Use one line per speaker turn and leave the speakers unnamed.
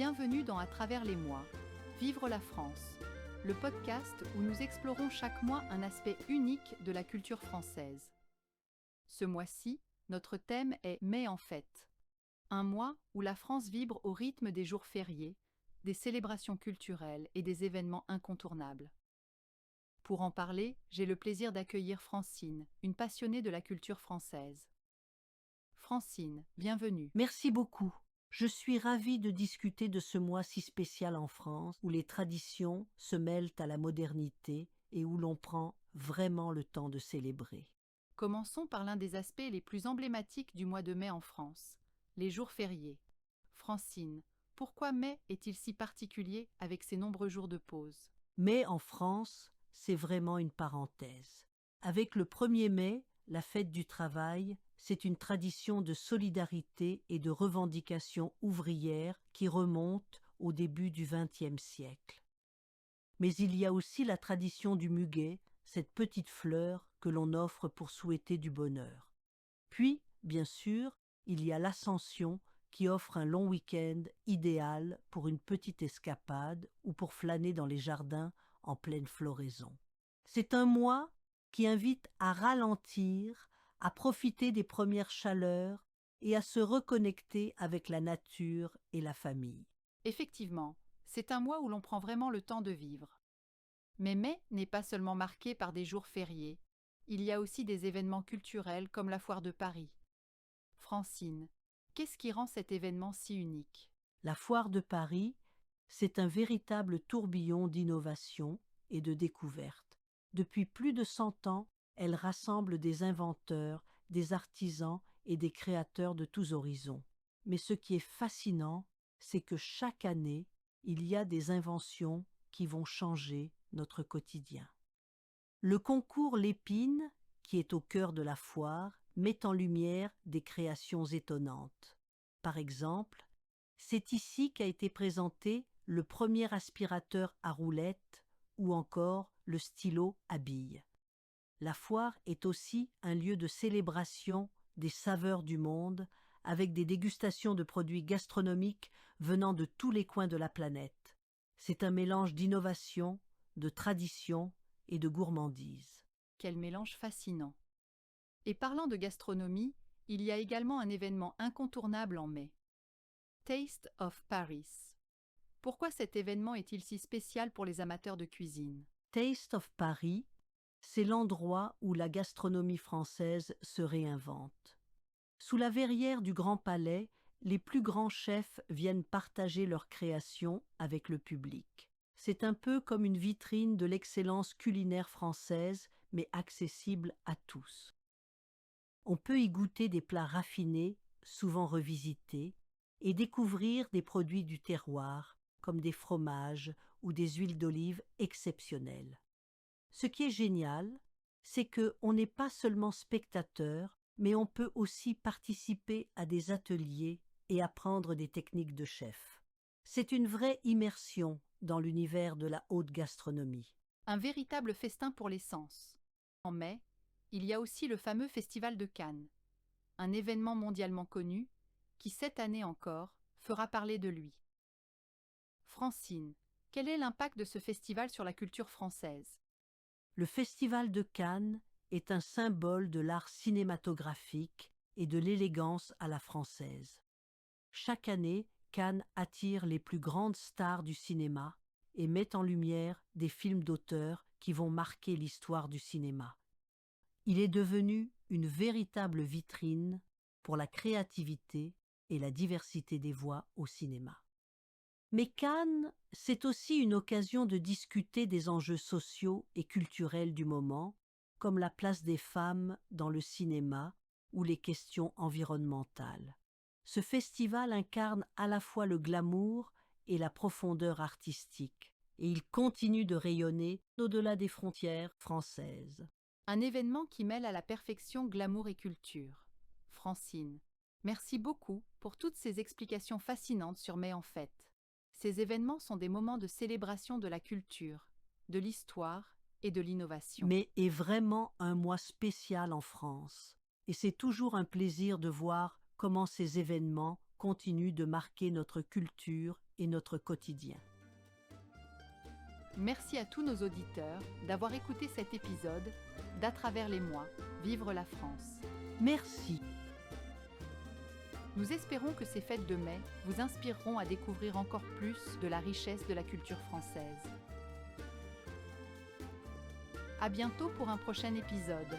Bienvenue dans À travers les mois, Vivre la France, le podcast où nous explorons chaque mois un aspect unique de la culture française. Ce mois-ci, notre thème est Mai en fête, un mois où la France vibre au rythme des jours fériés, des célébrations culturelles et des événements incontournables. Pour en parler, j'ai le plaisir d'accueillir Francine, une passionnée de la culture française. Francine, bienvenue.
Merci beaucoup. Je suis ravie de discuter de ce mois si spécial en France, où les traditions se mêlent à la modernité et où l'on prend vraiment le temps de célébrer.
Commençons par l'un des aspects les plus emblématiques du mois de mai en France, les jours fériés. Francine, pourquoi mai est-il si particulier avec ses nombreux jours de pause?
Mais en France, c'est vraiment une parenthèse. Avec le 1er mai, la fête du travail, c'est une tradition de solidarité et de revendication ouvrière qui remonte au début du XXe siècle. Mais il y a aussi la tradition du muguet, cette petite fleur que l'on offre pour souhaiter du bonheur. Puis, bien sûr, il y a l'Ascension qui offre un long week-end idéal pour une petite escapade ou pour flâner dans les jardins en pleine floraison. C'est un mois qui invite à ralentir, à profiter des premières chaleurs et à se reconnecter avec la nature et la famille.
Effectivement, c'est un mois où l'on prend vraiment le temps de vivre. Mais mai n'est pas seulement marqué par des jours fériés, il y a aussi des événements culturels comme la Foire de Paris. Francine, qu'est-ce qui rend cet événement si unique?
La Foire de Paris, c'est un véritable tourbillon d'innovation et de découvertes. Depuis plus de 100 ans, elle rassemble des inventeurs, des artisans et des créateurs de tous horizons. Mais ce qui est fascinant, c'est que chaque année, il y a des inventions qui vont changer notre quotidien. Le concours Lépine, qui est au cœur de la foire, met en lumière des créations étonnantes. Par exemple, c'est ici qu'a été présenté le premier aspirateur à roulettes ou encore le stylo à billes. La foire est aussi un lieu de célébration des saveurs du monde avec des dégustations de produits gastronomiques venant de tous les coins de la planète. C'est un mélange d'innovation, de tradition et de gourmandise.
Quel mélange fascinant! Et parlant de gastronomie, il y a également un événement incontournable en mai. Taste of Paris. Pourquoi cet événement est-il si spécial pour les amateurs de cuisine?
Taste of Paris, c'est l'endroit où la gastronomie française se réinvente. Sous la verrière du Grand Palais, les plus grands chefs viennent partager leurs créations avec le public. C'est un peu comme une vitrine de l'excellence culinaire française, mais accessible à tous. On peut y goûter des plats raffinés, souvent revisités, et découvrir des produits du terroir, comme des fromages ou des huiles d'olive exceptionnelles. Ce qui est génial, c'est qu'on n'est pas seulement spectateur, mais on peut aussi participer à des ateliers et apprendre des techniques de chef. C'est une vraie immersion dans l'univers de la haute gastronomie.
Un véritable festin pour les sens. En mai, il y a aussi le fameux Festival de Cannes, un événement mondialement connu qui, cette année encore, fera parler de lui. Francine, quel est l'impact de ce festival sur la culture française?
Le Festival de Cannes est un symbole de l'art cinématographique et de l'élégance à la française. Chaque année, Cannes attire les plus grandes stars du cinéma et met en lumière des films d'auteur qui vont marquer l'histoire du cinéma. Il est devenu une véritable vitrine pour la créativité et la diversité des voix au cinéma. Mais Cannes, c'est aussi une occasion de discuter des enjeux sociaux et culturels du moment, comme la place des femmes dans le cinéma ou les questions environnementales. Ce festival incarne à la fois le glamour et la profondeur artistique, et il continue de rayonner au-delà des frontières françaises.
Un événement qui mêle à la perfection glamour et culture. Francine, merci beaucoup pour toutes ces explications fascinantes sur Mai en fête. Ces événements sont des moments de célébration de la culture, de l'histoire et de l'innovation.
Mais est vraiment un mois spécial en France, et c'est toujours un plaisir de voir comment ces événements continuent de marquer notre culture et notre quotidien.
Merci à tous nos auditeurs d'avoir écouté cet épisode d'À travers les mois, Vivre la France.
Merci.
Nous espérons que ces fêtes de mai vous inspireront à découvrir encore plus de la richesse de la culture française. À bientôt pour un prochain épisode.